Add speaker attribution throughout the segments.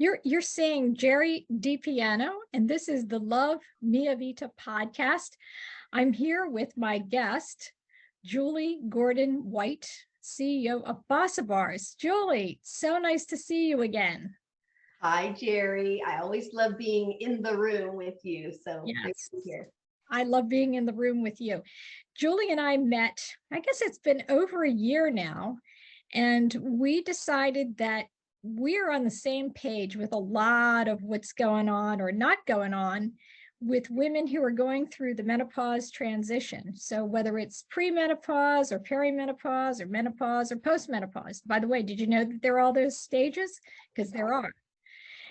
Speaker 1: You're seeing Gerianne DiPiano, and this is the Love Mia Vita podcast. I'm here with my guest, Julie Gordon White, CEO of Bossa Bars. Julie, so nice to see you again.
Speaker 2: Hi, Jerry. I always love being in the room with you. So
Speaker 1: Yes,
Speaker 2: here.
Speaker 1: I love being in the room with you. Julie and I met, I guess it's been over a year now, and we decided that we're on the same page with a lot of what's going on or not going on with women who are going through the menopause transition. So whether it's premenopause or perimenopause or menopause or postmenopause. By the way, did you know that there are all those stages? Because there are.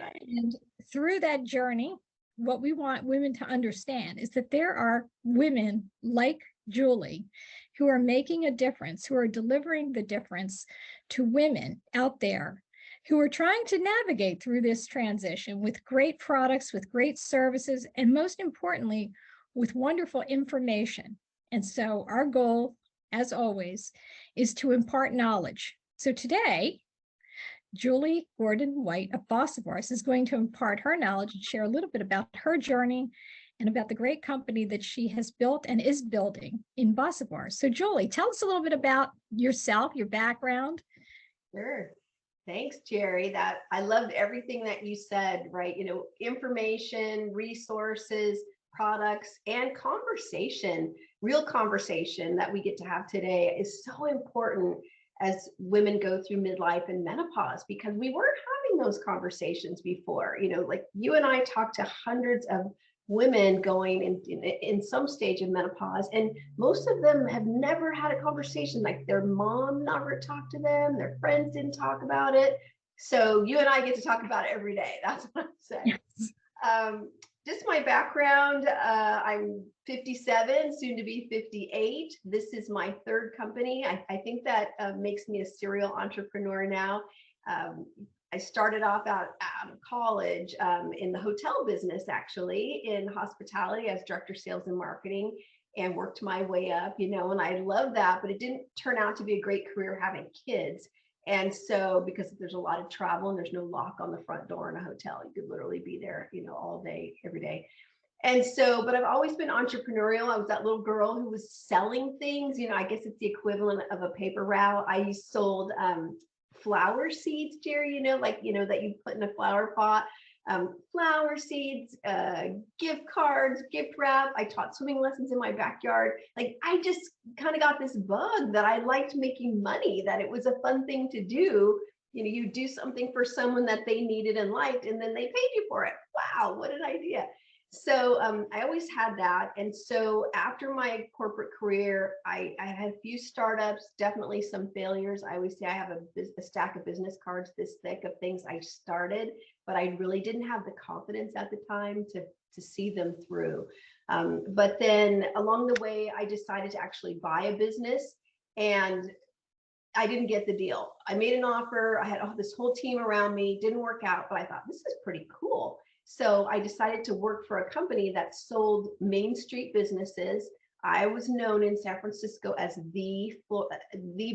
Speaker 2: Right.
Speaker 1: And through that journey, what we want women to understand is that there are women like Julie who are making a difference, who are delivering the difference to women out there who are trying to navigate through this transition with great products, with great services, and most importantly, with wonderful information. And so our goal, as always, is to impart knowledge. So today, Julie Gordon White of Bossa Bars is going to impart her knowledge and share a little bit about her journey and about the great company that she has built and is building in Bossa Bars. So Julie, tell us a little bit about yourself, your background.
Speaker 2: Sure. Thanks, Jerry. That I loved everything that you said, right? Information, resources, products, and conversation, real conversation that we get to have today is so important as women go through midlife and menopause, because we weren't having those conversations before. Like you and I talked to hundreds of women going in some stage of menopause, and most of them have never had a conversation. Like their mom never talked to them, their friends didn't talk about it. So you and I get to talk about it every day. That's what I'm saying. Yes. Just my background, I'm 57, soon to be 58. This is my third company. I think that makes me a serial entrepreneur now. I started off out of college in the hotel business, actually, in hospitality as director of sales and marketing, and worked my way up, and I love that, but it didn't turn out to be a great career having kids. And so, because there's a lot of travel and there's no lock on the front door in a hotel, you could literally be there, all day, every day. And so, but I've always been entrepreneurial. I was that little girl who was selling things. I guess it's the equivalent of a paper route. I sold flower seeds, Jerry, that you put in a flower pot. Flower seeds, gift cards, gift wrap. I taught swimming lessons in my backyard. Like I just kind of got this bug that I liked making money, that it was a fun thing to do. You do something for someone that they needed and liked, and then they paid you for it. Wow, what an idea. So I always had that. And so after my corporate career, I had a few startups, definitely some failures. I always say I have a stack of business cards this thick of things I started, but I really didn't have the confidence at the time to see them through. But then along the way, I decided to actually buy a business, and I didn't get the deal. I made an offer. I had this whole team around me, didn't work out, but I thought this is pretty cool. So I decided to work for a company that sold Main Street businesses. I was known in San Francisco as the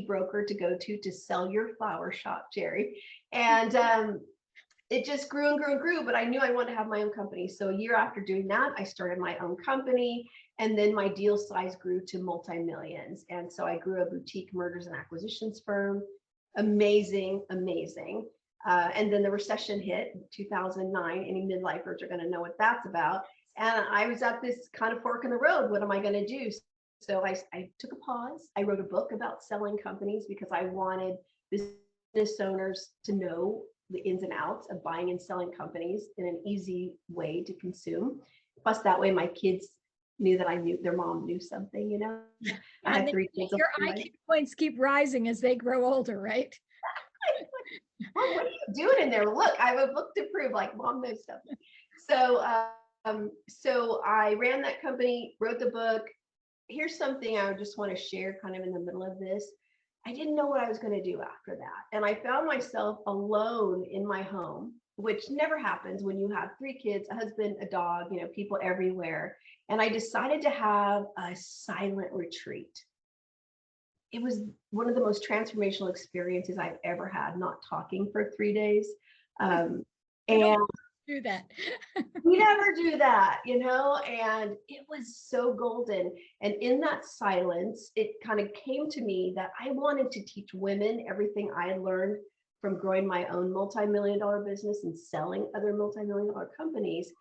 Speaker 2: broker to go to sell your flower shop, Jerry. And it just grew and grew and grew, but I knew I wanted to have my own company. So a year after doing that, I started my own company, and then my deal size grew to multi-millions. And so I grew a boutique mergers and acquisitions firm. Amazing, amazing. And then the recession hit in 2009. Any midlifers are going to know what that's about. And I was at this kind of fork in the road. What am I going to do? So I took a pause. I wrote a book about selling companies because I wanted business owners to know the ins and outs of buying and selling companies in an easy way to consume. Plus, that way my kids knew that I knew their mom knew something, I had 3 kids.
Speaker 1: Your IQ points keep rising as they grow older, right?
Speaker 2: Mom, what are you doing in there? Look, I have a book to prove, like mom knows something. So I ran that company, wrote the book. Here's something I just want to share kind of in the middle of this. I didn't know what I was going to do after that. And I found myself alone in my home, which never happens when you have 3 kids, a husband, a dog, people everywhere. And I decided to have a silent retreat. It was one of the most transformational experiences I've ever had, not talking for 3 days.
Speaker 1: We don't
Speaker 2: And
Speaker 1: do that.
Speaker 2: we never do that, and it was so golden. And in that silence, it kind of came to me that I wanted to teach women everything I had learned from growing my own multi-million-dollar business and selling other multi-million-dollar companies.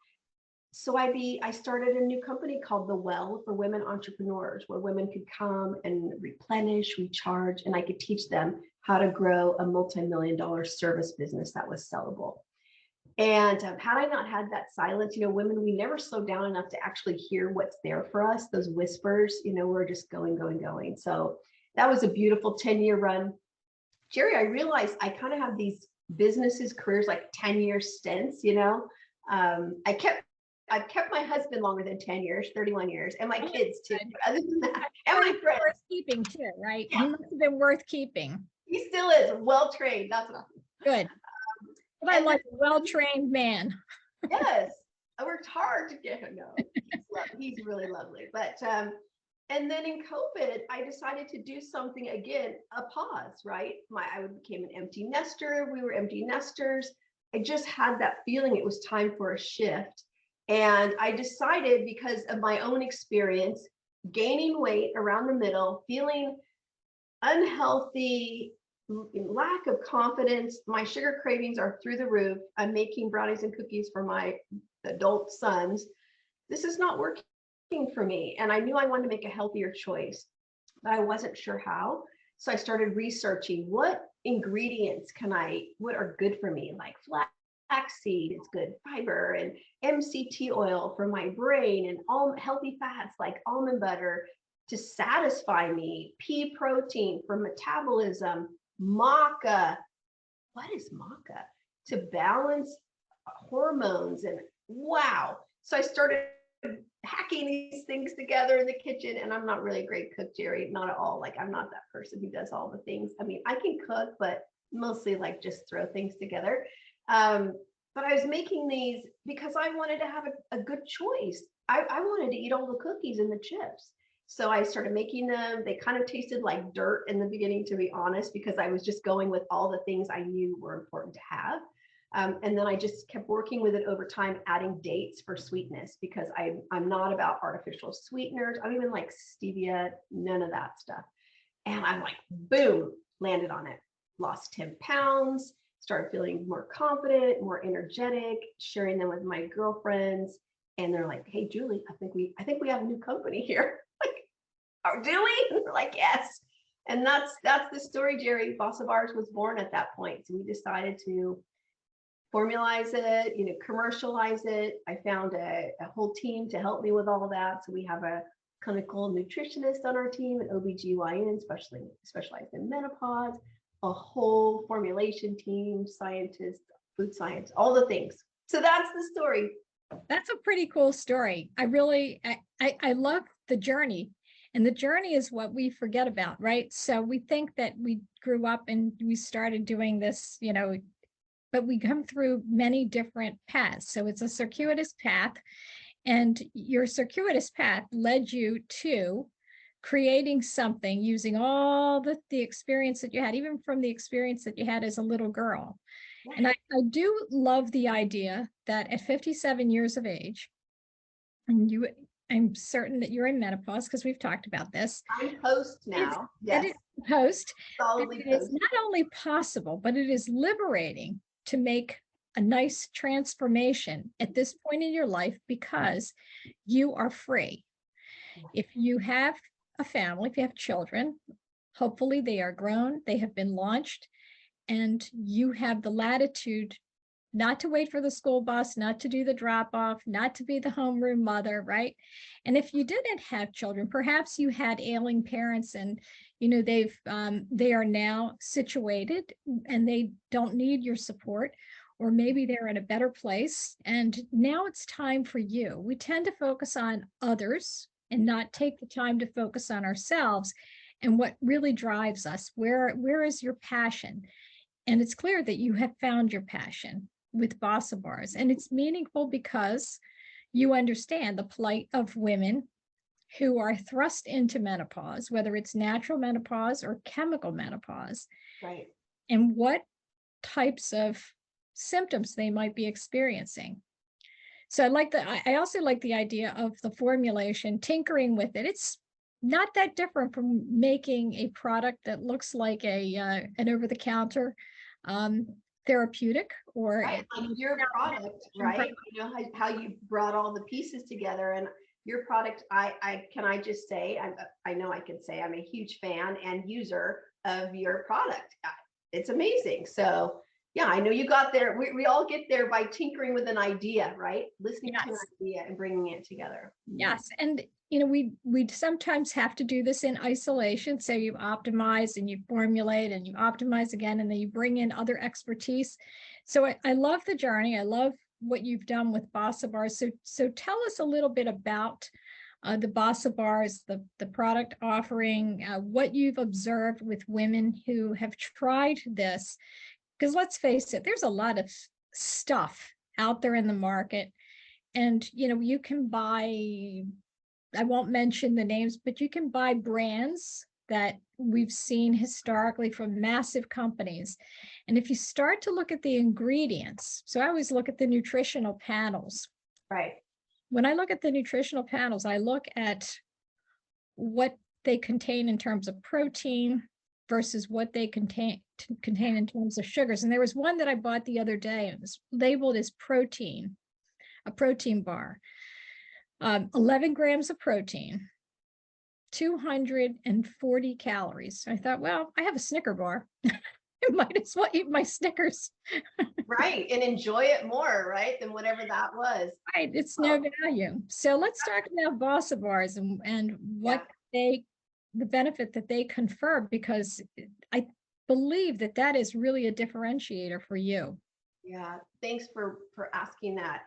Speaker 2: So I started a new company called The Well for Women Entrepreneurs, where women could come and replenish, recharge, and I could teach them how to grow a multi-million-dollar service business that was sellable. And had I not had that silence, women, we never slow down enough to actually hear what's there for us. Those whispers, we're just going, going, going. So that was a beautiful 10-year run. Jerry, I realized I kind of have these businesses, careers, like 10-year stints, I've kept my husband longer than 10 years, 31 years, and my kids too. But other than that, and my friends.
Speaker 1: Worth keeping too, right?
Speaker 2: Yeah.
Speaker 1: He must have been worth keeping.
Speaker 2: He still is well trained. That's what
Speaker 1: Good. But I like a well-trained man.
Speaker 2: Yes, I worked hard to get him. No, he's really lovely. But and then in COVID, I decided to do something again, a pause, right? I became an empty nester. We were empty nesters. I just had that feeling it was time for a shift. And I decided, because of my own experience, gaining weight around the middle, feeling unhealthy, lack of confidence, my sugar cravings are through the roof. I'm making brownies and cookies for my adult sons. This is not working for me. And I knew I wanted to make a healthier choice, but I wasn't sure how. So I started researching what ingredients what are good for me, like flaxseed, it's good fiber, and MCT oil for my brain, and all healthy fats like almond butter to satisfy me, pea protein for metabolism, maca. What is maca? To balance hormones. And wow. So I started hacking these things together in the kitchen, and I'm not really a great cook, Jerry, not at all. Like, I'm not that person who does all the things. I mean, I can cook, but mostly like just throw things together. But I was making these because I wanted to have a good choice. I wanted to eat all the cookies and the chips. So I started making them. They kind of tasted like dirt in the beginning, to be honest, because I was just going with all the things I knew were important to have. And then I just kept working with it over time, adding dates for sweetness, because I'm not about artificial sweeteners. I don't even like stevia, none of that stuff. And I'm like, boom, landed on it. Lost 10 pounds, started feeling more confident, more energetic, sharing them with my girlfriends. And they're like, hey, Julie, I think we have a new company here. Like, oh, do we? And we're like, yes. And that's the story, Jerry. Bossa Bars was born at that point. So we decided to formalize it, commercialize it. I found a whole team to help me with all of that. So we have a clinical nutritionist on our team, an OBGYN, specialized in menopause, a whole formulation team, scientists, food science, all the things. So that's the story.
Speaker 1: That's a pretty cool story. I love the journey. And the journey is what we forget about, right? So we think that we grew up and we started doing this, but we come through many different paths. So it's a circuitous path, and your circuitous path led you to creating something using all the experience that you had, even from the experience that you had as a little girl. Yeah. And I do love the idea that at 57 years of age, and I'm certain that you're in menopause because we've talked about this.
Speaker 2: I'm post now. Yes.
Speaker 1: That is post.
Speaker 2: Solidly
Speaker 1: it is not only possible, but it is liberating to make a nice transformation at this point in your life, because you are free. If you have a family, if you have children, hopefully they are grown, they have been launched, and you have the latitude not to wait for the school bus, not to do the drop off, not to be the homeroom mother, right? And if you didn't have children, perhaps you had ailing parents, and they are now situated and they don't need your support, or maybe they're in a better place and now it's time for you. We tend to focus on others and not take the time to focus on ourselves and what really drives us. Where is your passion? And it's clear that you have found your passion with Bossa Bars, and it's meaningful because you understand the plight of women who are thrust into menopause, whether it's natural menopause or chemical menopause,
Speaker 2: right?
Speaker 1: And what types of symptoms they might be experiencing. So I also like the idea of the formulation, tinkering with it. It's not that different from making a product that looks like an over-the-counter therapeutic or
Speaker 2: right, like your product, right? You know how you brought all the pieces together, and your product, I just say, I know I can say I'm a huge fan and user of your product. It's amazing. So yeah, I know you got there. We all get there by tinkering with an idea, right? Listening to an
Speaker 1: Yes.
Speaker 2: idea and bringing it together.
Speaker 1: Yes, and we sometimes have to do this in isolation. So you optimize and you formulate and you optimize again, and then you bring in other expertise. So I love the journey. I love what you've done with Bossa Bars. So tell us a little bit about the Bossa Bars, the product offering, what you've observed with women who have tried this. Because let's face it, there's a lot of stuff out there in the market. And, you can buy, I won't mention the names, but you can buy brands that we've seen historically from massive companies. And if you start to look at the ingredients, so I always look at the nutritional panels.
Speaker 2: Right.
Speaker 1: When I look at the nutritional panels, I look at what they contain in terms of protein versus what they contain in terms of sugars. And there was one that I bought the other day, and it was labeled as protein, a protein bar. 11 grams of protein, 240 calories. I thought, well, I have a Snicker bar. I might as well eat my Snickers.
Speaker 2: Right. And enjoy it more, right, than whatever that was.
Speaker 1: Right. It's no value. So let's talk about Bossa Bars and what the benefit that they confer, because I believe that is really a differentiator for you.
Speaker 2: Yeah. Thanks for asking that.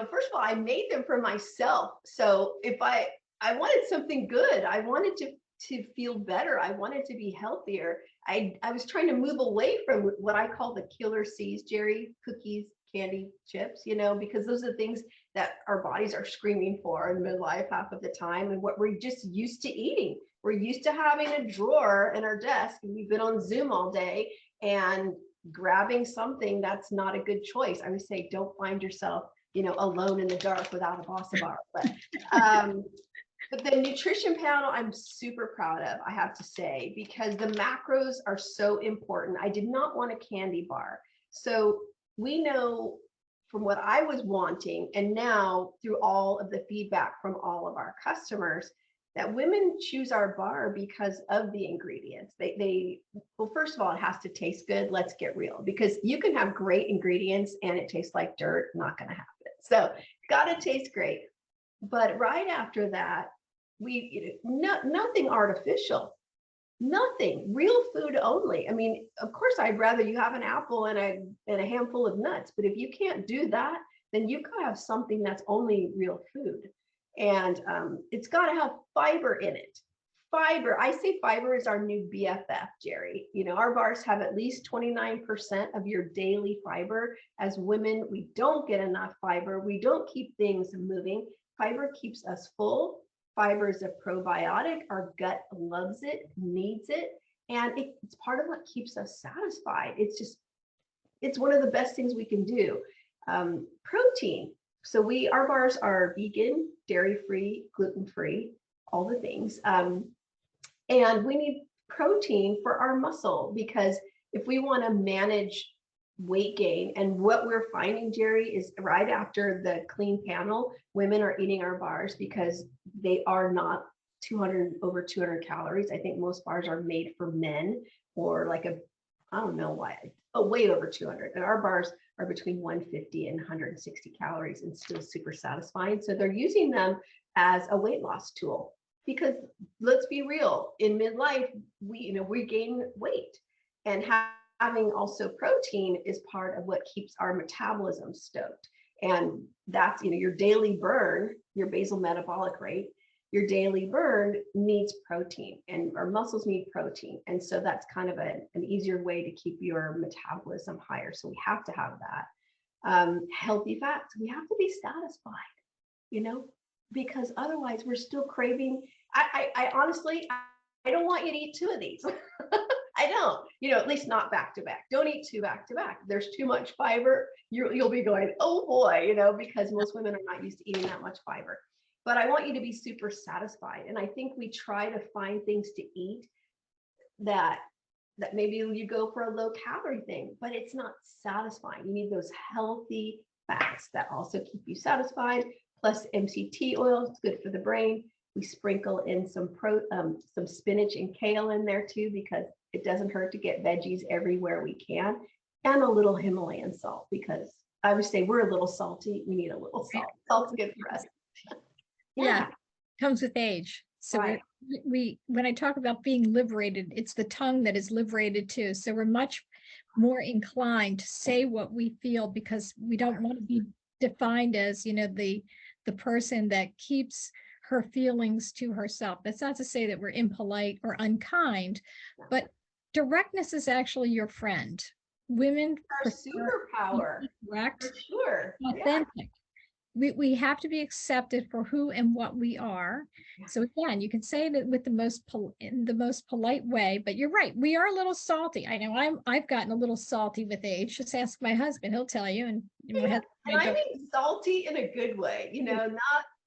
Speaker 2: First of all, I made them for myself. So if I wanted something good, I wanted to feel better. I wanted to be healthier. I was trying to move away from what I call the killer C's, Jerry, cookies, candy, chips, because those are the things that our bodies are screaming for in midlife half of the time, and what we're just used to eating. We're used to having a drawer in our desk, and we've been on Zoom all day, and grabbing something that's not a good choice. I would say don't find yourself alone in the dark without a Bossa Bar. But the nutrition panel, I'm super proud of, I have to say, because the macros are so important. I did not want a candy bar. So we know from what I was wanting, and now through all of the feedback from all of our customers, that women choose our bar because of the ingredients. Well, first of all, it has to taste good. Let's get real, because you can have great ingredients and it tastes like dirt. Not going to happen. So got to taste great. But right after that, nothing artificial, nothing, real food only. I mean, of course, I'd rather you have an apple and a handful of nuts, but if you can't do that, then you gotta have something that's only real food. And it's got to have fiber in it. Fiber, I say fiber is our new BFF, Jerry. Our bars have at least 29% of your daily fiber. As women, we don't get enough fiber. We don't keep things moving. Fiber keeps us full. Fiber is a probiotic. Our gut loves it, needs it, and it's part of what keeps us satisfied. It's one of the best things we can do. Protein. So our bars are vegan, dairy-free, gluten-free, all the things. And we need protein for our muscle, because if we want to manage weight gain, and what we're finding, Jerry, is right after the clean panel, women are eating our bars because they are not over 200 calories. I think most bars are made for men, or I don't know why, way over 200. And our bars are between 150 and 160 calories and still super satisfying. So they're using them as a weight loss tool, because let's be real, in midlife, we gain weight, and having also protein is part of what keeps our metabolism stoked. And that's, your daily burn, your basal metabolic rate, your daily burn needs protein, and our muscles need protein. And so that's kind of an easier way to keep your metabolism higher. So we have to have that. Healthy fats, we have to be satisfied, because otherwise we're still craving. I honestly, I don't want you to eat 2 of these. I don't, at least not back to back. Don't eat two back to back. There's too much fiber. You'll be going, oh boy, because most women are not used to eating that much fiber. But I want you to be super satisfied. And I think we try to find things to eat that maybe you go for a low calorie thing, but it's not satisfying. You need those healthy fats that also keep you satisfied. Plus MCT oil is good for the brain. We sprinkle in some spinach and kale in there too, because it doesn't hurt to get veggies everywhere we can, and a little Himalayan salt, because I would say we're a little salty. We need a little salt. Salt's good for us.
Speaker 1: Yeah, comes with age. So
Speaker 2: Right.
Speaker 1: we when I talk about being liberated, it's the tongue that is liberated too. So we're much more inclined to say what we feel, because we don't want to be defined as, the person that keeps her feelings to herself. That's not to say that we're impolite or unkind, but directness is actually your friend. Women
Speaker 2: Our
Speaker 1: prefer
Speaker 2: superpower.
Speaker 1: direct,
Speaker 2: For sure.
Speaker 1: authentic. We have to be accepted for who and what we are.
Speaker 2: Yeah.
Speaker 1: So again, you can say that with in the most polite way, but you're right. We are a little salty. I know I've gotten a little salty with age. Just ask my husband; he'll tell you. And
Speaker 2: And I mean salty in a good way,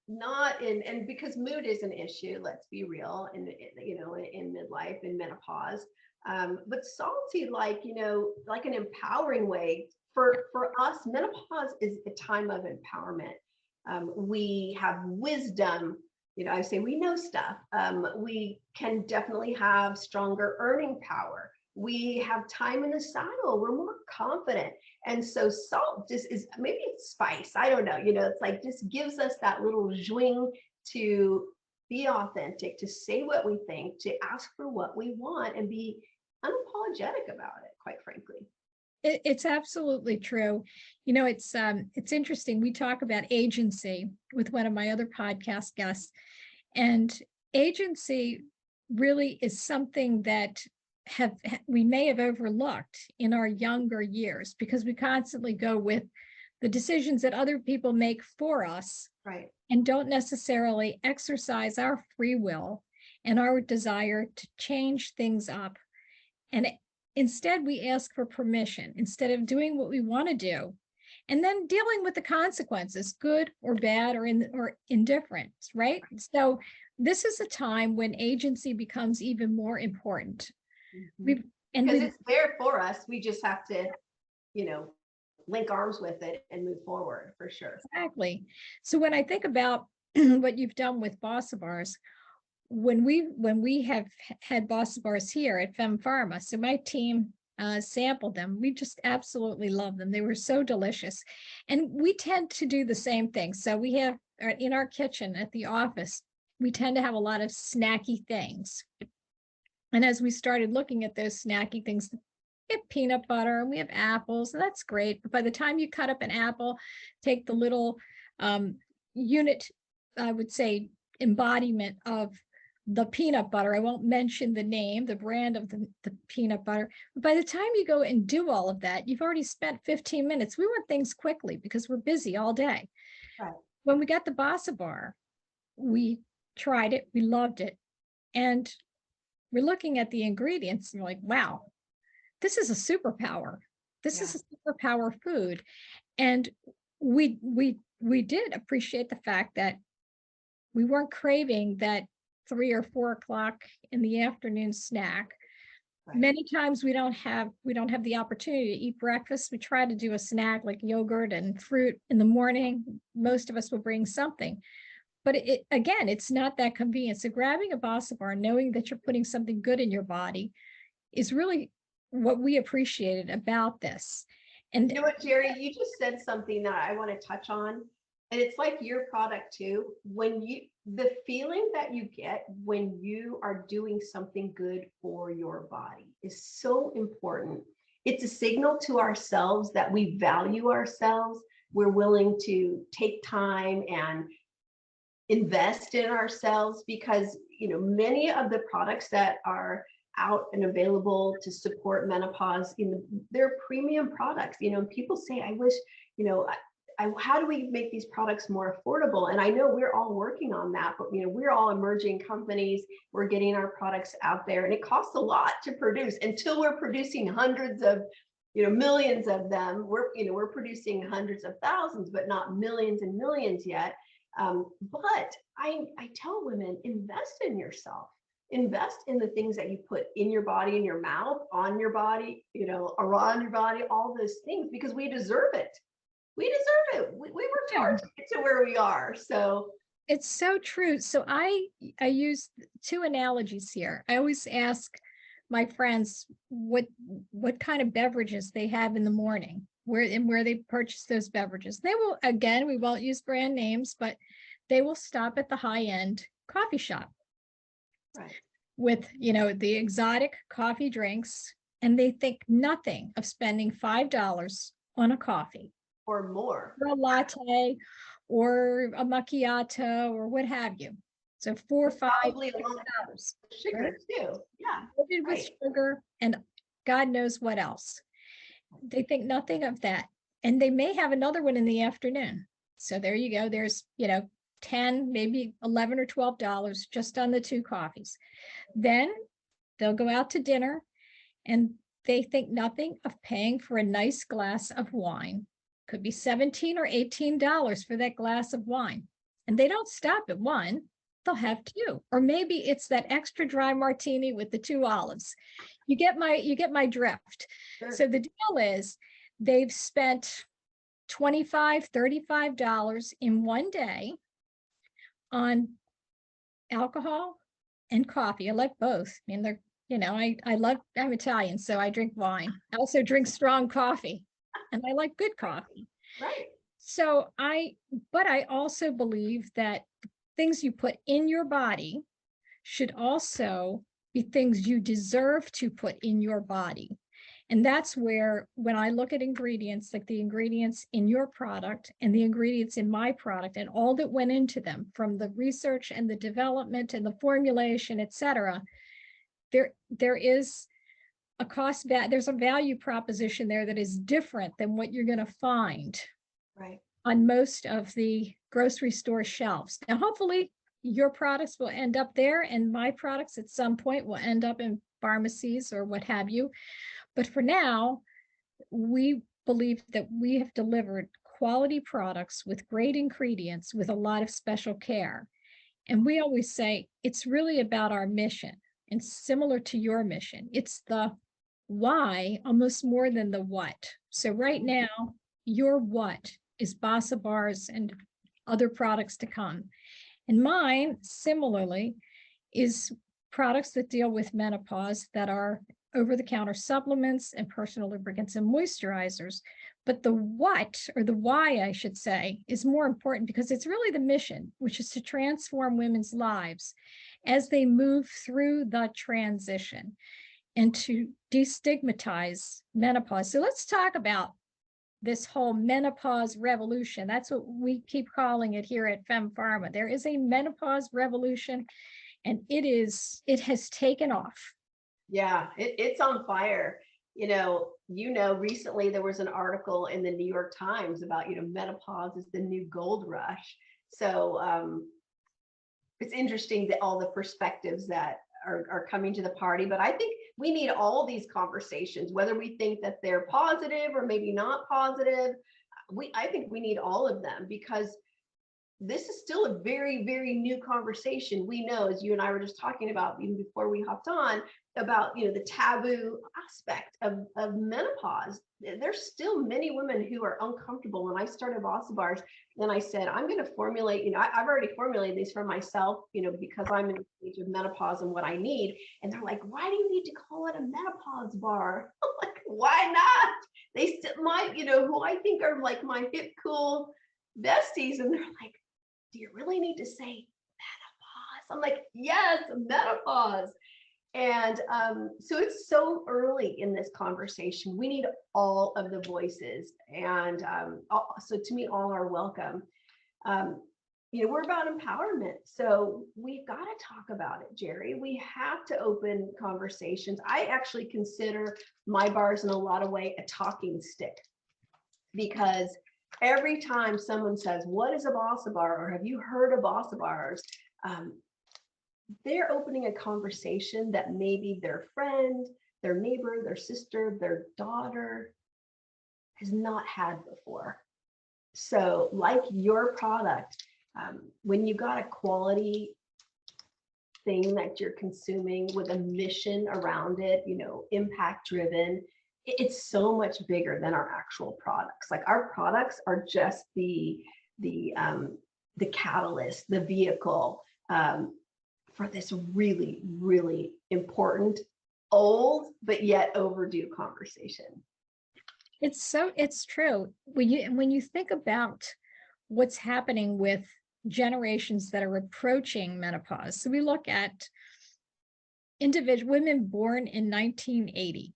Speaker 2: not and because mood is an issue. Let's be real, in midlife and menopause. But salty, like an empowering way. For us, menopause is a time of empowerment. We have wisdom. I say we know stuff. We can definitely have stronger earning power. We have time in the saddle. We're more confident. And so salt just is, maybe it's spice. I don't know. It's like just gives us that little zwing to be authentic, to say what we think, to ask for what we want, and be unapologetic about it, quite frankly.
Speaker 1: It's absolutely true. It's interesting. We talk about agency with one of my other podcast guests, and agency really is something that we may have overlooked in our younger years, because we constantly go with the decisions that other people make for us,
Speaker 2: right,
Speaker 1: and don't necessarily exercise our free will and our desire to change things up. And instead, we ask for permission instead of doing what we want to do, and then dealing with the consequences, good or bad or indifferent, right? So this is a time when agency becomes even more important.
Speaker 2: Because it's there for us. We just have to, link arms with it and move forward, for sure.
Speaker 1: Exactly. So when I think about what you've done with Bossa Bars, when we have had Bossa Bars here at FemmePharma, so my team sampled them. We just absolutely love them. They were so delicious. And we tend to do the same thing. So we have in our kitchen at the office, we tend to have a lot of snacky things. And as we started looking at those snacky things, we have peanut butter and we have apples, and that's great. But by the time you cut up an apple, take the little unit, I would say, embodiment of the peanut butter. I won't mention the name, the brand of the peanut butter. But by the time you go and do all of that, you've already spent 15 minutes. We want things quickly because we're busy all day.
Speaker 2: Right.
Speaker 1: When we got the Bossa Bar, we tried it, we loved it. And we're looking at the ingredients and we're like, wow, this is a superpower. This is a superpower food. And we did appreciate the fact that we weren't craving that 3 or 4 o'clock in the afternoon snack. Right. Many times we don't have the opportunity to eat breakfast. We try to do a snack like yogurt and fruit in the morning. Most of us will bring something. But again, it's not that convenient. So grabbing a Bossa Bar, knowing that you're putting something good in your body, is really what we appreciated about this. And
Speaker 2: you know what, Jerry, you just said something that I want to touch on. And it's like your product too. The feeling that you get when you are doing something good for your body is so important. It's a signal to ourselves that we value ourselves. We're willing to take time and invest in ourselves, because many of the products that are out and available to support menopause, they're premium products. People say, I wish, how do we make these products more affordable? And I know we're all working on that, but we're all emerging companies. We're getting our products out there, and it costs a lot to produce. Until we're producing hundreds of, millions of them. We're producing hundreds of thousands, but not millions and millions yet. But I tell women, invest in yourself. Invest in the things that you put in your body, in your mouth, on your body, around your body, all those things, because we deserve it. We deserve it. We worked hard to get to where we are. So
Speaker 1: it's so true. So I use two analogies here. I always ask my friends what kind of beverages they have in the morning, where they purchase those beverages. They will, again, we won't use brand names, but they will stop at the high-end coffee shop.
Speaker 2: right.
Speaker 1: With, the exotic coffee drinks, and they think nothing of spending $5 on a coffee.
Speaker 2: Or more.
Speaker 1: Or a latte, or a macchiato, or what have you. So $4, $5,
Speaker 2: Probably a lot of
Speaker 1: $6.
Speaker 2: sugar
Speaker 1: Right?
Speaker 2: too. Yeah.
Speaker 1: Loaded with sugar and God knows what else. They think nothing of that. And they may have another one in the afternoon. So there you go. There's, 10, maybe 11 or $12 just on the two coffees. Then they'll go out to dinner and they think nothing of paying for a nice glass of wine. Could be $17 or $18 for that glass of wine. And they don't stop at one, they'll have two. Or maybe it's that extra dry martini with the 2 olives. You get my drift.
Speaker 2: Sure.
Speaker 1: So the deal is they've spent $25, $35 in one day on alcohol and coffee. I like both. I mean, they're, I'm Italian, so I drink wine. I also drink strong coffee, and I like good coffee.
Speaker 2: Right.
Speaker 1: So but I also believe that things you put in your body should also be things you deserve to put in your body. And that's where, when I look at ingredients, like the ingredients in your product and the ingredients in my product and all that went into them, from the research and the development and the formulation, et cetera, there is a there's a value proposition there that is different than what you're going to find on most of the grocery store shelves. Now, hopefully your products will end up there, and my products at some point will end up in pharmacies or what have you. But for now, we believe that we have delivered quality products with great ingredients with a lot of special care. And we always say it's really about our mission, and similar to your mission. It's the why almost more than the what. So right now, your what is Bossa Bars and other products to come. And mine, similarly, is products that deal with menopause, that are over-the-counter supplements and personal lubricants and moisturizers. But the what, or the why, I should say, is more important, because it's really the mission, which is to transform women's lives as they move through the transition and to destigmatize menopause. So let's talk about this whole menopause revolution. That's what we keep calling it here at FemmePharma. There is a menopause revolution, and it has taken off.
Speaker 2: Yeah, it's on fire. Recently there was an article in the New York Times about, menopause is the new gold rush. So it's interesting that all the perspectives that are coming to the party, but I think we need all these conversations, whether we think that they're positive or maybe not positive. I think we need all of them, because this is still a very, very new conversation. We know, as you and I were just talking about even before we hopped on, about the taboo aspect of menopause. There's still many women who are uncomfortable. When I started Bossa Bars, then I said, I'm going to formulate, I've already formulated these for myself, because I'm in the stage of menopause and what I need. And they're like, why do you need to call it a menopause bar? I'm like, why not? They still might, who I think are like my hip, cool besties. And they're like, do you really need to say menopause? I'm like, yes, menopause. And so it's so early in this conversation. We need all of the voices. And so to me, all are welcome. We're about empowerment. So we've got to talk about it, Jerry. We have to open conversations. I actually consider my bars in a lot of ways a talking stick, because every time someone says, what is a Bossa Bar? Or have you heard of Bossa Bars? They're opening a conversation that maybe their friend, their neighbor, their sister, their daughter has not had before. So like your product, when you got a quality thing that you're consuming with a mission around it, you know, impact driven, it's so much bigger than our actual products. Like our products are just the catalyst, the vehicle for this really, really important, old, but yet overdue conversation.
Speaker 1: It's true. When you think about what's happening with generations that are approaching menopause. So we look at individual women born in 1980.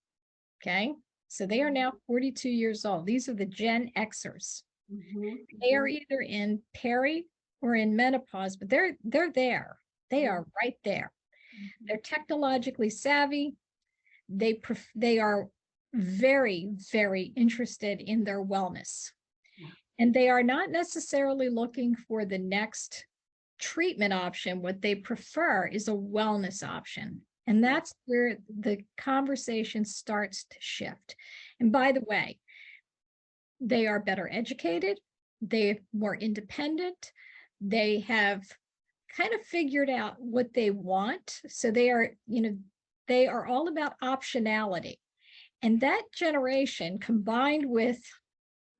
Speaker 1: Okay. So they are now 42 years old. These are the Gen Xers. They are either in peri or in menopause, but they're there. They are right there. They're technologically savvy. They are very, very interested in their wellness. And they are not necessarily looking for the next treatment option. What they prefer is a wellness option. And that's where the conversation starts to shift. And by the way, they are better educated, they're more independent, they have kind of figured out what they want. So they are, you know, they are all about optionality. And that generation combined with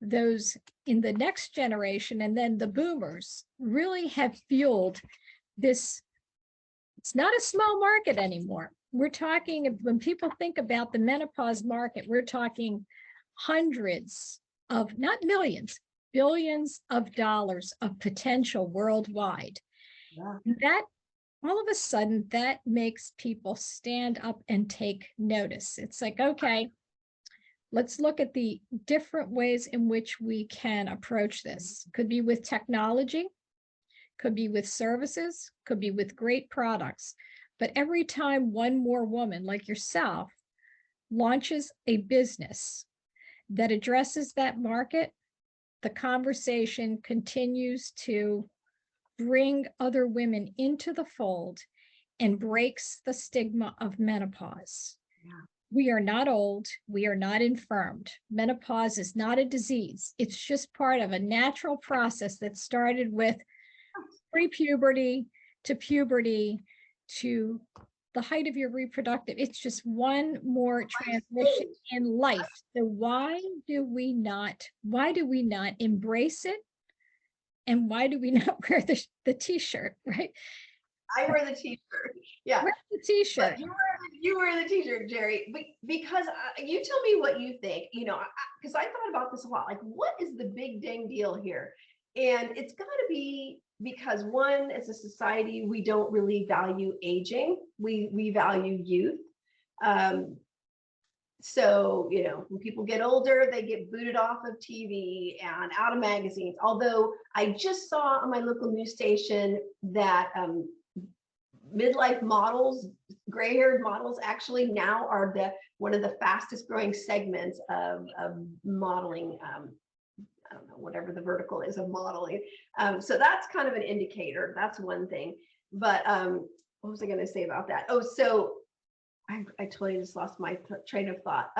Speaker 1: those in the next generation and then the boomers really have fueled this. It's not a small market anymore. We're talking, when people think about the menopause market, we're talking hundreds of, not millions, billions of dollars of potential worldwide. That all of a sudden, that makes people stand up and take notice. It's like, okay, let's look at the different ways in which we can approach this. Could be with technology, could be with services, could be with great products. But every time one more woman like yourself launches a business that addresses that market, the conversation continues to bring other women into the fold and breaks the stigma of menopause.
Speaker 2: Yeah.
Speaker 1: We are not old. We are not infirmed. Menopause is not a disease. It's just part of a natural process that started with pre-puberty to puberty to the height of your reproductive. It's just one more transition in life. So why do we not embrace it? And why do we not wear the t-shirt, right?
Speaker 2: I wear the t-shirt. Yeah.
Speaker 1: Wear the t-shirt.
Speaker 2: You wear the t-shirt, Jerry, because you tell me what you think, you know, because I thought about this a lot. Like, what is the big dang deal here? And it's got to be because, one, as a society, we don't really value aging. We value youth. So, you know, when people get older, they get booted off of TV and out of magazines. Although I just saw on my local news station that midlife models, gray-haired models, actually now are one of the fastest growing segments of modeling. I don't know, whatever the vertical is of modeling. So that's kind of an indicator. That's one thing. But what was I going to say about that? Oh, so I totally just lost my train of thought.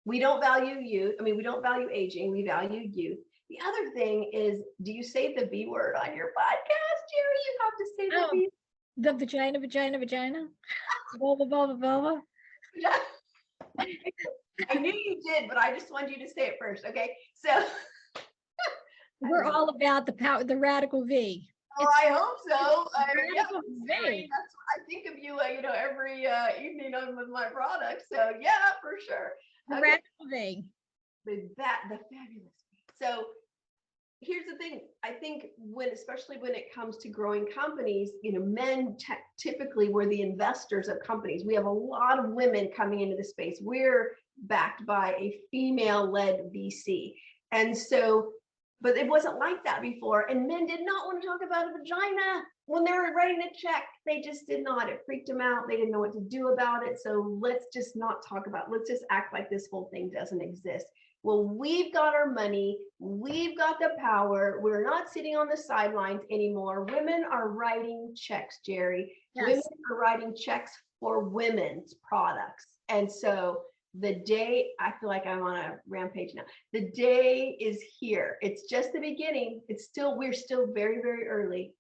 Speaker 2: We don't value youth. I mean, we don't value aging. We value youth. The other thing is, do you say the B word on your podcast, Jerry? You have to say the B.
Speaker 1: The vagina. Vulva, vulva, vulva.
Speaker 2: I knew you did, but I just wanted you to say it first. Okay. So
Speaker 1: we're all about the power, the radical V.
Speaker 2: Oh, I hope so.
Speaker 1: Yeah,
Speaker 2: that's what I think of you, you know, every evening with my products. So yeah, for sure.
Speaker 1: The radical V.
Speaker 2: The fabulous. So here's the thing. I think especially when it comes to growing companies, you know, men typically were the investors of companies. We have a lot of women coming into the space. We're backed by a female-led VC. And so, but it wasn't like that before. And men did not want to talk about a vagina when they were writing a check. They just did not. It freaked them out. They didn't know what to do about it. So let's just not talk about it. Let's just act like this whole thing doesn't exist. well, we've got our money, we've got the power, we're not sitting on the sidelines anymore. Women are writing checks, Jerry.
Speaker 1: Yes.
Speaker 2: Women are writing checks for women's products. And so the day, I feel like I'm on a rampage now. The day is here. It's just the beginning. We're still very, very early,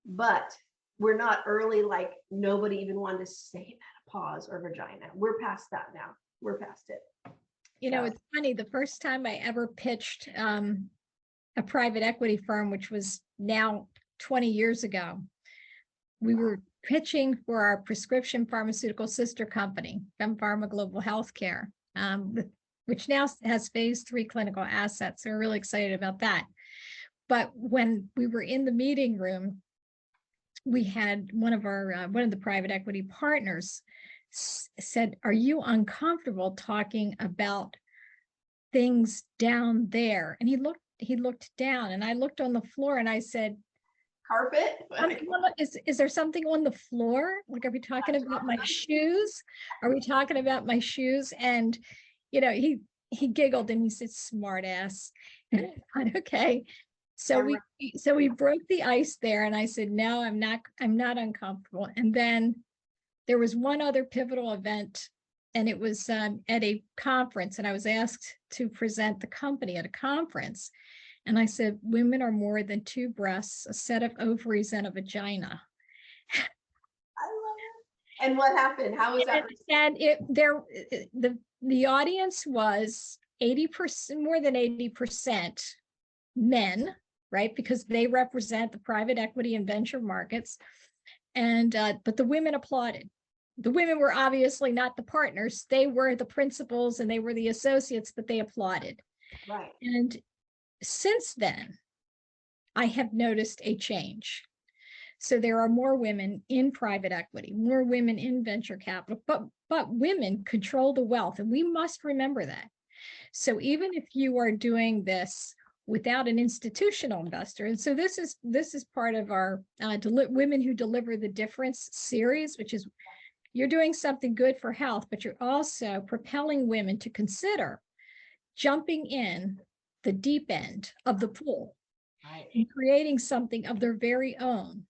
Speaker 2: but we're not early like nobody even wanted to say menopause or vagina. We're past that now. We're past it.
Speaker 1: You know, it's funny, the first time I ever pitched a private equity firm, which was now 20 years ago, we were pitching for our prescription pharmaceutical sister company, FemmePharma Global Healthcare, which now has phase 3 clinical assets. So we're really excited about that. But when we were in the meeting room, we had one of the private equity partners said, "Are you uncomfortable talking about things down there?" And he looked down, and I looked on the floor, and I said,
Speaker 2: carpet?
Speaker 1: Is there something on the floor? Like, are we talking about my shoes? Are we talking about my shoes? And, you know, he giggled and he said, "Smart ass." And I thought, okay. So we broke the ice there, and I said, "No, I'm not uncomfortable." And then there was one other pivotal event, and it was at a conference, and I was asked to present the company at a conference. And I said, "Women are more than 2 breasts, a set of ovaries, and a vagina."
Speaker 2: I love it. And what happened? How was that?
Speaker 1: And the audience was 80%, more than 80% men, right? Because they represent the private equity and venture markets. And but the women applauded. The women were obviously not the partners. They were the principals and they were the associates, but they applauded.
Speaker 2: Right.
Speaker 1: And since then, I have noticed a change. So there are more women in private equity, more women in venture capital, but women control the wealth, and we must remember that. So even if you are doing this without an institutional investor, and so this is part of our Women Who Deliver the Difference series, which is you're doing something good for health, but you're also propelling women to consider jumping in the deep end of the pool,
Speaker 2: right,
Speaker 1: and creating something of their very own,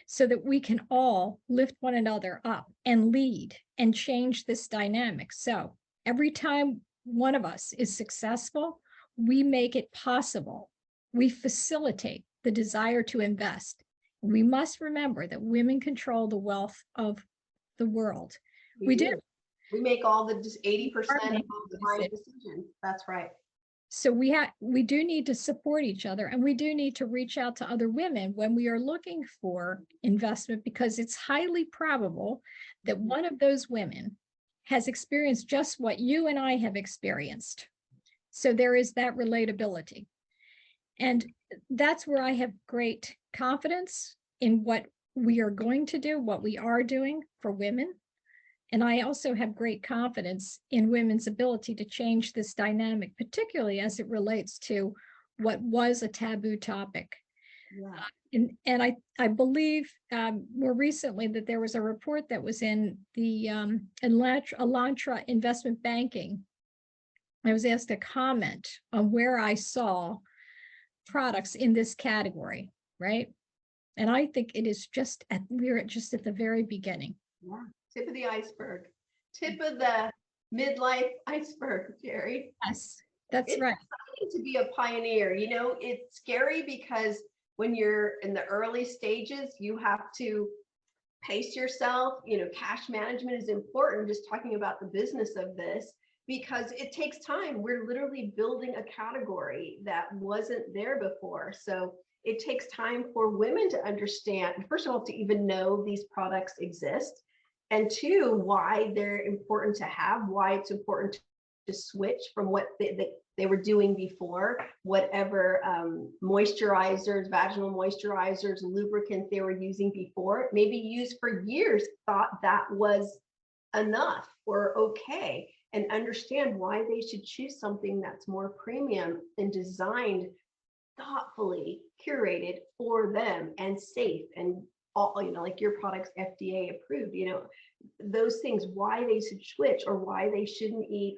Speaker 1: so that we can all lift one another up and lead and change this dynamic. So every time one of us is successful, we make it possible. We facilitate the desire to invest. We must remember that women control the wealth of the world. We do.
Speaker 2: We make all the 80% of the decisions. That's right.
Speaker 1: So we do need to support each other, and we do need to reach out to other women when we are looking for investment, because it's highly probable that one of those women has experienced just what you and I have experienced. So there is that relatability. And that's where I have great confidence in what we are going to do, what we are doing for women. And I also have great confidence in women's ability to change this dynamic, particularly as it relates to what was a taboo topic. Yeah. And I believe more recently that there was a report that was in the Elantra Investment Banking. I was asked to comment on where I saw products in this category, right? And I think it is we're just at the very beginning.
Speaker 2: Yeah. Tip of the iceberg, tip of the midlife iceberg, Jerry.
Speaker 1: Yes, that's right.
Speaker 2: It's exciting to be a pioneer. You know, it's scary because when you're in the early stages, you have to pace yourself. You know, cash management is important, just talking about the business of this, because it takes time. We're literally building a category that wasn't there before. So it takes time for women to understand, first of all, to even know these products exist. And 2, why they're important to have, why it's important to switch from what they were doing before, whatever moisturizers, vaginal moisturizers, lubricants they were using before, maybe used for years, thought that was enough or okay, and understand why they should choose something that's more premium and designed thoughtfully, curated for them and safe, and all, you know, like your product's FDA approved, you know, those things, why they should switch or why they shouldn't eat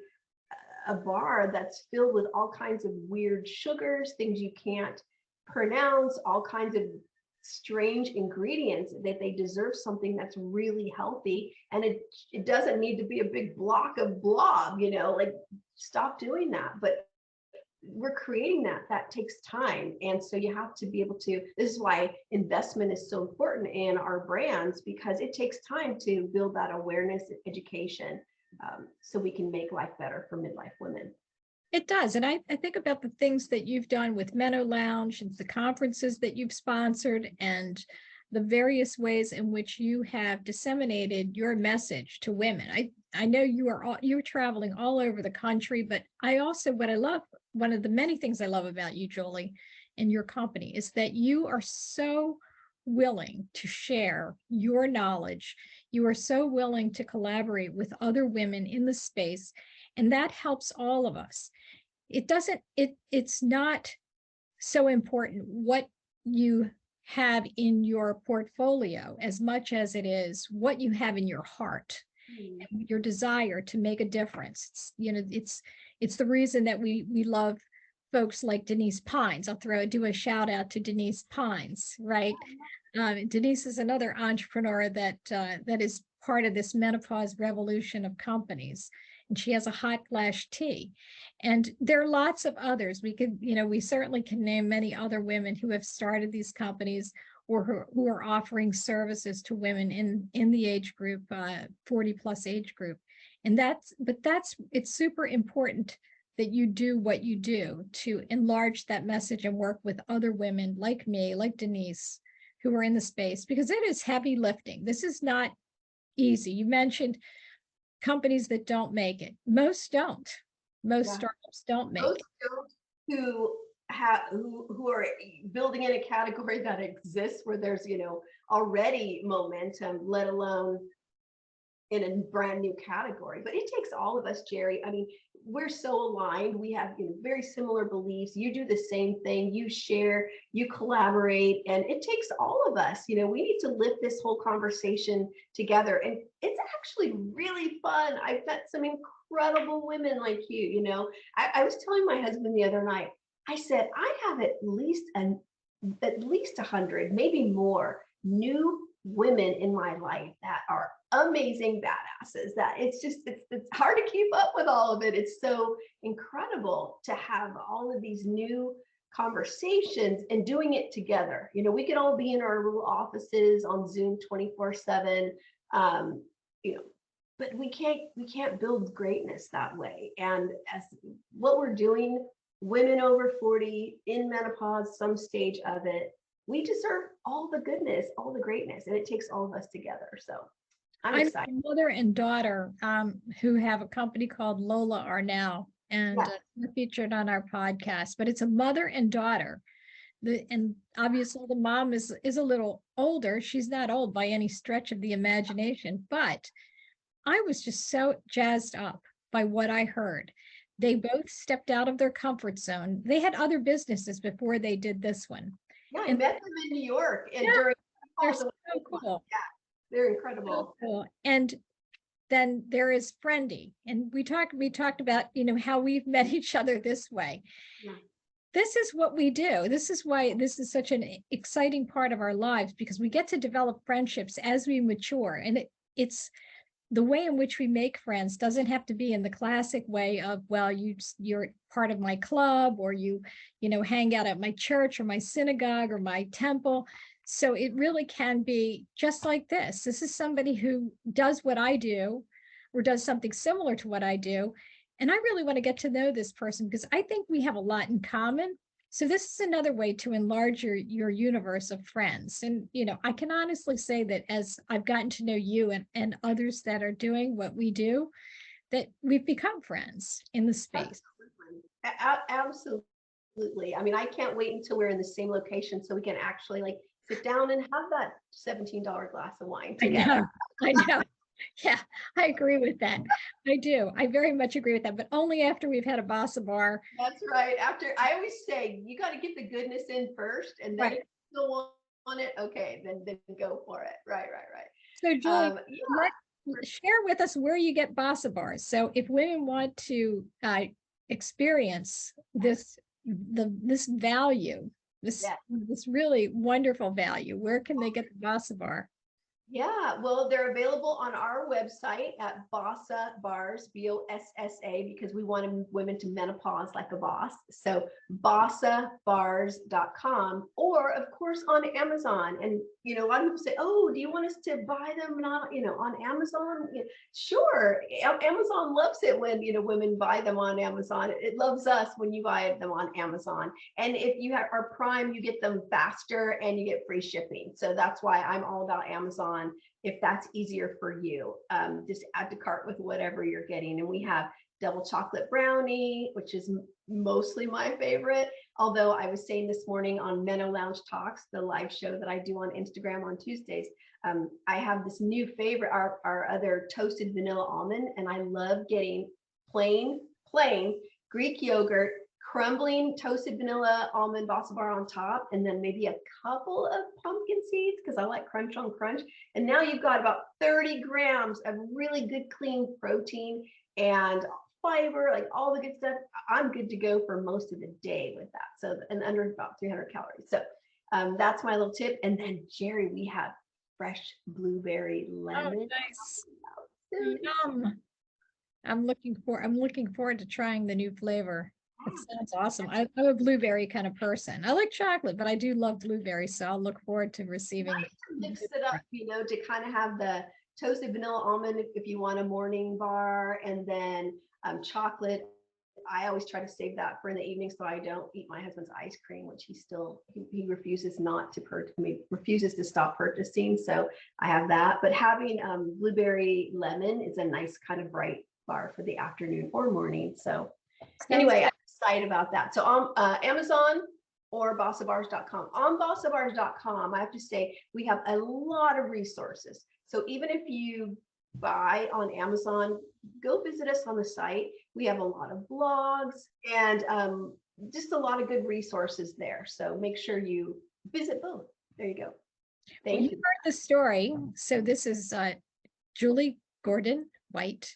Speaker 2: a bar that's filled with all kinds of weird sugars, things you can't pronounce, all kinds of strange ingredients, that they deserve something that's really healthy. And it doesn't need to be a big block of blob, like stop doing that. But we're creating that takes time. And so you have to be able to, this is why investment is so important in our brands, because it takes time to build that awareness and education, so we can make life better for midlife women.
Speaker 1: It does. And I think about the things that you've done with Menno Lounge and the conferences that you've sponsored and the various ways in which you have disseminated your message to women. I know you're traveling all over the country, but I also, one of the many things I love about you, Julie, and your company is that you are so willing to share your knowledge. You are so willing to collaborate with other women in the space, and that helps all of us. It's not so important what you have in your portfolio as much as it is what you have in your heart, and your desire to make a difference. It's the reason that we love folks like Denise Pines. I'll do a shout out to Denise Pines, right? Denise is another entrepreneur that is part of this menopause revolution of companies. And she has a hot flash tea. And there are lots of others. We certainly can name many other women who have started these companies or who are offering services to women in the age group, 40 plus age group. And it's super important that you do what you do to enlarge that message and work with other women like me, like Denise, who are in the space, because it is heavy lifting. This is not easy. You mentioned companies that don't make it. Most don't. Most startups don't make it.
Speaker 2: Who are building in a category that exists where there's already momentum, let alone in a brand new category. But it takes all of us, Jerry. I mean, we're so aligned. We have very similar beliefs. You do the same thing. You share, you collaborate, and it takes all of us. We need to lift this whole conversation together. And it's actually really fun. I've met some incredible women like you. I was telling my husband the other night, I said, I have at least 100, maybe more, new women in my life that are amazing badasses, that it's hard to keep up with all of it. It's so incredible to have all of these new conversations and doing it together. We could all be in our little offices on Zoom 24/7, but we can't build greatness that way. And as what we're doing, women over 40 in menopause, some stage of it, we deserve all the goodness, all the greatness, and it takes all of us together. So I'm excited.
Speaker 1: A mother and daughter who have a company called Lola Are Now, and they're featured on our podcast, but it's a mother and daughter. And obviously the mom is a little older. She's not old by any stretch of the imagination, but I was just so jazzed up by what I heard. They both stepped out of their comfort zone. They had other businesses before they did this one.
Speaker 2: Yeah, I met them in New York and during.
Speaker 1: They're so cool.
Speaker 2: Yeah, they're incredible.
Speaker 1: So cool. And then there is Friendy, and we talked about how we've met each other this way. Yeah. This is what we do. This is why this is such an exciting part of our lives, because we get to develop friendships as we mature, and it's the way in which we make friends doesn't have to be in the classic way of, well, you're part of my club, or you hang out at my church or my synagogue or my temple. So it really can be just like this. This is somebody who does what I do or does something similar to what I do. And I really want to get to know this person because I think we have a lot in common. So this is another way to enlarge your universe of friends. And, I can honestly say that as I've gotten to know you and others that are doing what we do, that we've become friends in the space.
Speaker 2: Absolutely. I mean, I can't wait until we're in the same location so we can actually sit down and have that $17 glass of wine together.
Speaker 1: I know. Yeah, I agree with that. I do. I very much agree with that, but only after we've had a Bossa Bar.
Speaker 2: That's right. After, I always say, you got to get the goodness in first, and then if you still want it, okay, then go for it. Right.
Speaker 1: So Julie, share with us where you get Bossa Bars. So if women want to experience this value, this really wonderful value, where can they get the Bossa Bar?
Speaker 2: Yeah, well, they're available on our website at Bossa Bars, BOSSA, because we want women to menopause like a boss. So bossabars.com, or of course on Amazon. And, you know, a lot of people say, oh, do you want us to buy them not, you know, on Amazon? Sure. Amazon loves it when, you know, women buy them on Amazon. It loves us when you buy them on Amazon. And if you are Prime, you get them faster and you get free shipping. So that's why I'm all about Amazon. If that's easier for you, just add to cart with whatever you're getting. And we have double chocolate brownie, which is mostly my favorite. Although I was saying this morning on Menno Lounge Talks, the live show that I do on Instagram on Tuesdays, I have this new favorite, our other toasted vanilla almond, and I love getting plain Greek yogurt, crumbling toasted vanilla almond Bossa Bar on top, and then maybe a couple of pumpkin seeds because I like crunch on crunch. And now you've got about 30 grams of really good, clean protein and fiber, like all the good stuff. I'm good to go for most of the day with that. So, and under about 300 calories. So that's my little tip. And then Jerry, we have fresh blueberry lemon.
Speaker 1: Oh, nice. Yum. I'm looking forward to trying the new flavor. It sounds awesome. I'm a blueberry kind of person. I like chocolate, but I do love blueberry, so I'll look forward to receiving.
Speaker 2: Nice to mix it up, you know, to kind of have the toasted vanilla almond if you want a morning bar, and then chocolate. I always try to save that for in the evening so I don't eat my husband's ice cream, which he refuses not to refuses to stop purchasing. So I have that. But having blueberry lemon is a nice kind of bright bar for the afternoon or morning. So anyway, I'm excited about that. So on Amazon or bossabars.com. On bossabars.com, I have to say we have a lot of resources. So even if you buy on Amazon, go visit us on the site. We have a lot of blogs and just a lot of good resources there. So make sure you visit both. There you go. Thank you.
Speaker 1: You heard the story. So this is Julie Gordon White.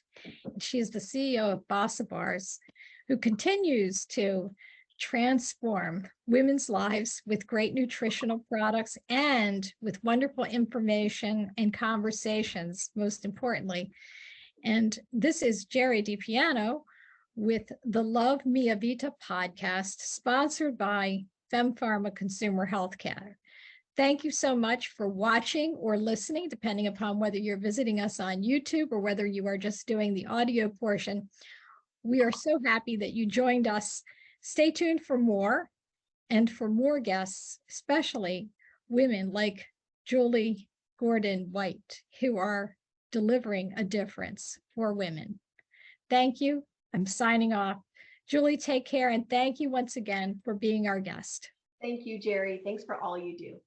Speaker 1: She is the CEO of Bossa Bars, who continues to transform women's lives with great nutritional products and with wonderful information and conversations, most importantly. And this is Gerianne DiPiano with the Love Mia Vita podcast, sponsored by FemmePharma Consumer Healthcare. Thank you so much for watching or listening, depending upon whether you're visiting us on YouTube or whether you are just doing the audio portion. We are so happy that you joined us. Stay tuned for more, and for more guests, especially women like Julie Gordon White, who are delivering a difference for women. Thank you. I'm signing off. Julie, take care, and thank you once again for being our guest.
Speaker 2: Thank you, Jerry. Thanks for all you do.